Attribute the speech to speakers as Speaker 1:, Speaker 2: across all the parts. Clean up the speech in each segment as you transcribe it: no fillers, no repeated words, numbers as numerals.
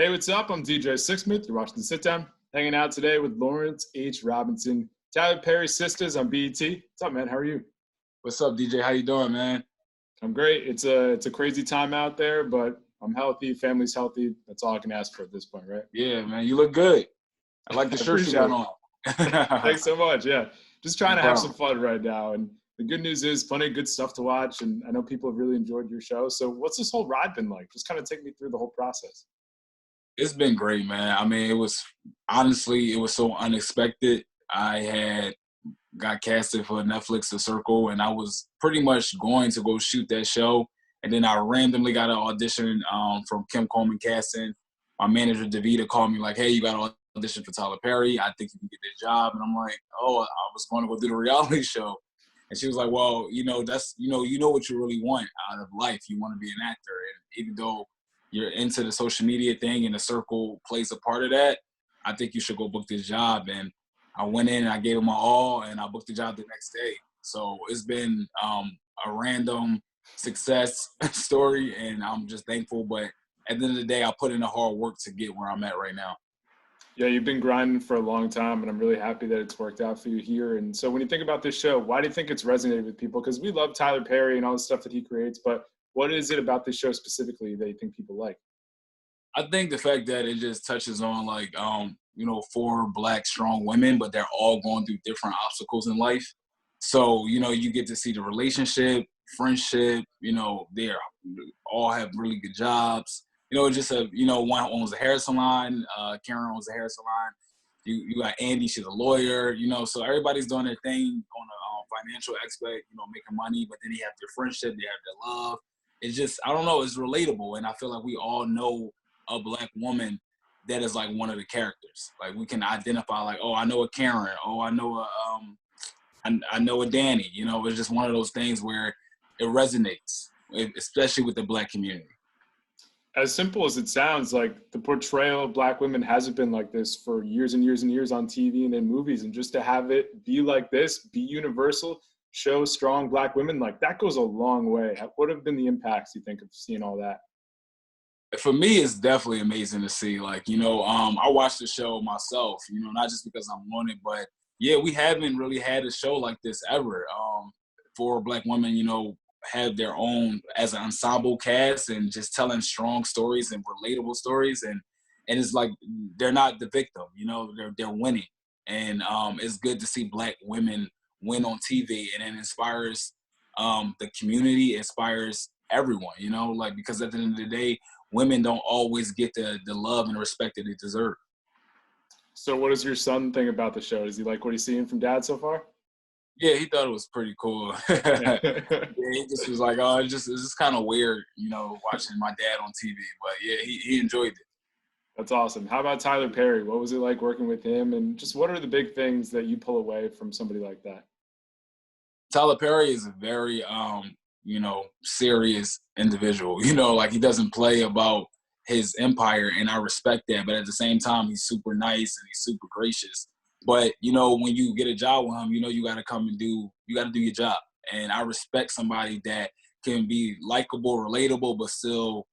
Speaker 1: Hey, what's up? I'm DJ Sixsmith. You're watching The Sit Down. Hanging out today with Lawrence H. Robinson, Tyler Perry, Sistas on BET. What's up, man? How are you?
Speaker 2: What's up, DJ? How you doing, man?
Speaker 1: I'm great. It's a crazy time out there, but I'm healthy. Family's healthy. That's all I can ask for at this point, right?
Speaker 2: Yeah, man, you look good. I like the
Speaker 1: I
Speaker 2: shirt you
Speaker 1: appreciate
Speaker 2: got
Speaker 1: it.
Speaker 2: on.
Speaker 1: Thanks so much. Yeah, just
Speaker 2: No
Speaker 1: trying to have some
Speaker 2: problem.
Speaker 1: fun right now. And the good news is plenty of good stuff to watch. And I know people have really enjoyed your show. So what's this whole ride been like? Just kind of take me through the whole process.
Speaker 2: It's been great, man. I mean, it was so unexpected. I had got casted for Netflix The Circle, and I was pretty much going to go shoot that show. And then I randomly got an audition from Kim Coleman Casting. My manager, Davita, called me like, hey, you got an audition for Tyler Perry. I think you can get this job. And I'm like, oh, I was going to go do the reality show. And she was like, well, that's, you know what you really want out of life. You want to be an actor. And even though you're into the social media thing and The Circle plays a part of that, I think you should go book this job. And I went in and I gave it my all, and I booked the job the next day. So it's been a random success story, and I'm just thankful. But at the end of the day, I put in the hard work to get where I'm at right now.
Speaker 1: Yeah, you've been grinding for a long time, and I'm really happy that it's worked out for you here. And so when you think about this show, why do you think it's resonated with people? Because we love Tyler Perry and all the stuff that he creates, but what is it about this show specifically that you think people like?
Speaker 2: I think the fact that it just touches on four Black strong women, but they're all going through different obstacles in life. So, you get to see the relationship, friendship, they all have really good jobs. One owns a hair salon, Karen owns a hair salon. You got Andy, she's a lawyer, so everybody's doing their thing on a financial aspect, making money, but then they have their friendship, they have their love. It's just, I don't know, it's relatable. And I feel like we all know a Black woman that is like one of the characters. Like we can identify like, oh, I know a Karen. Oh, I know a Danny. It's just one of those things where it resonates, especially with the Black community.
Speaker 1: As simple as it sounds, like the portrayal of Black women hasn't been like this for years and years and years on TV and in movies. And just to have it be like this, be universal, show strong Black women, like that goes a long way. What have been the impacts, you think, of seeing all that?
Speaker 2: For me, it's definitely amazing to see. I watched the show myself, not just because I'm on it, but yeah, we haven't really had a show like this ever. For Black women, have their own as an ensemble cast and just telling strong stories and relatable stories, and it's like they're not the victim, they're winning, and it's good to see Black women win on TV, and it inspires the community, inspires everyone, because at the end of the day, women don't always get the love and respect that they deserve.
Speaker 1: So what does your son think about the show? Does he like what he's seeing from dad so far?
Speaker 2: Yeah, he thought it was pretty cool. Yeah, he just was like, oh, it's just kind of weird, watching my dad on TV. But yeah, he enjoyed it.
Speaker 1: That's awesome. How about Tyler Perry? What was it like working with him? And just what are the big things that you pull away from somebody like that?
Speaker 2: Tyler Perry is a very serious individual. Like he doesn't play about his empire, and I respect that. But at the same time, he's super nice and he's super gracious. But when you get a job with him, you got to come and do your job. And I respect somebody that can be likable, relatable, but still,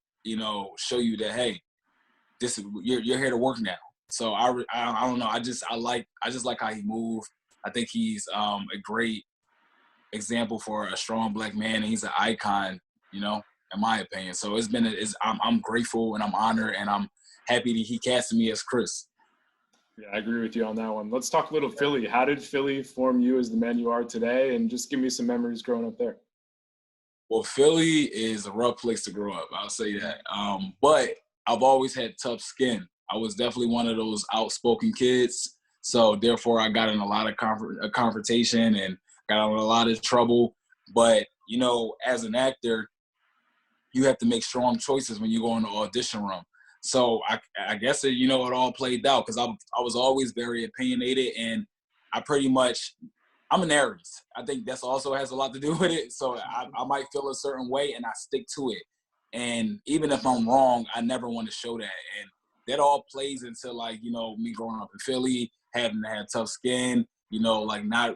Speaker 2: show you that, hey, you're here to work now. So I don't know. I just like how he moves. I think he's a great example for a strong Black man, and he's an icon, in my opinion. So I'm grateful and I'm honored, and I'm happy that he casted me as Chris.
Speaker 1: Yeah, I agree with you on that one. Let's talk a little Philly. How did Philly form you as the man you are today? And just give me some memories growing up there.
Speaker 2: Well, Philly is a rough place to grow up, I'll say that. But I've always had tough skin. I was definitely one of those outspoken kids. So therefore, I got in a lot of confrontation and got in a lot of trouble. But, as an actor, you have to make strong choices when you go in the audition room. So I guess it all played out because I was always very opinionated, and I'm an Aries. I think that's also has a lot to do with it. So I might feel a certain way, and I stick to it. And even if I'm wrong, I never want to show that. And that all plays into me growing up in Philly, having to have tough skin, not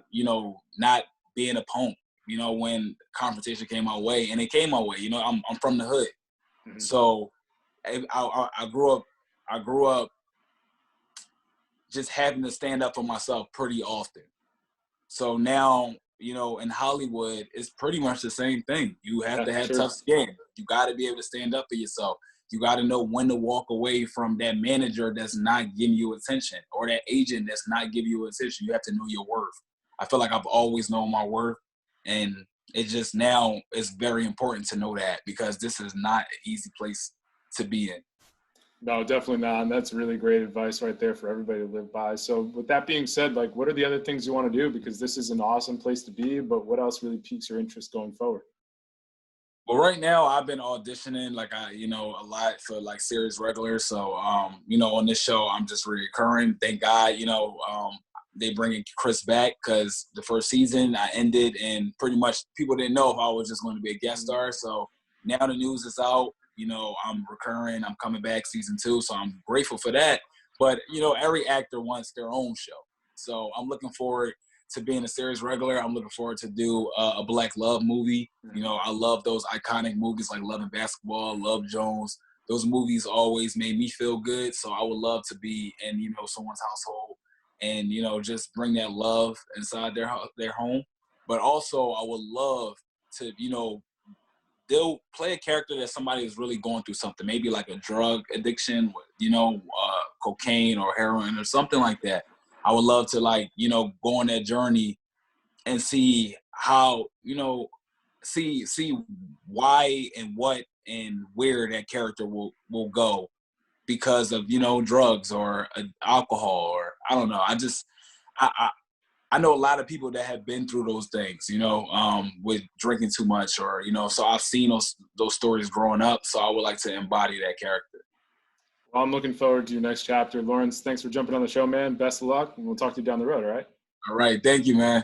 Speaker 2: being a punk, when confrontation came my way, and it came my way. I'm from the hood.
Speaker 1: Mm-hmm.
Speaker 2: So I grew up I grew up just having to stand up for myself pretty often. So now, you know, in Hollywood, it's pretty much the same thing. You have
Speaker 1: Yeah,
Speaker 2: to
Speaker 1: for
Speaker 2: have
Speaker 1: sure.
Speaker 2: tough skin. You got to be able to stand up for yourself. You got to know when to walk away from that manager that's not giving you attention, or that agent that's not giving you attention. You have to know your worth. I feel like I've always known my worth, and it just now is very important to know that, because this is not an easy place to be in.
Speaker 1: No, definitely not. And that's really great advice right there for everybody to live by. So with that being said, like, what are the other things you want to do? Because this is an awesome place to be, but what else really piques your interest going forward?
Speaker 2: Well, right now I've been auditioning a lot for like series regulars. So on this show I'm just recurring. Thank God, they bringing Chris back, because the first season I ended and pretty much people didn't know if I was just going to be a guest star. So now the news is out. I'm recurring. I'm coming back season 2. So I'm grateful for that. But every actor wants their own show. So I'm looking forward to being a series regular. I'm looking forward to do a Black Love movie. I love those iconic movies like Love and Basketball, Love Jones. Those movies always made me feel good. So I would love to be in, someone's household and, just bring that love inside their home. But also I would love to, they'll play a character that somebody is really going through something, maybe like a drug addiction, cocaine or heroin or something like that. I would love to go on that journey and see how, see why and what and where that character will go because of, drugs or alcohol, or I don't know. I know a lot of people that have been through those things, with drinking too much, or, so I've seen those stories growing up. So I would like to embody that character.
Speaker 1: Well, I'm looking forward to your next chapter. Lawrence, thanks for jumping on the show, man. Best of luck, and we'll talk to you down the road, all right?
Speaker 2: All right. Thank you, man.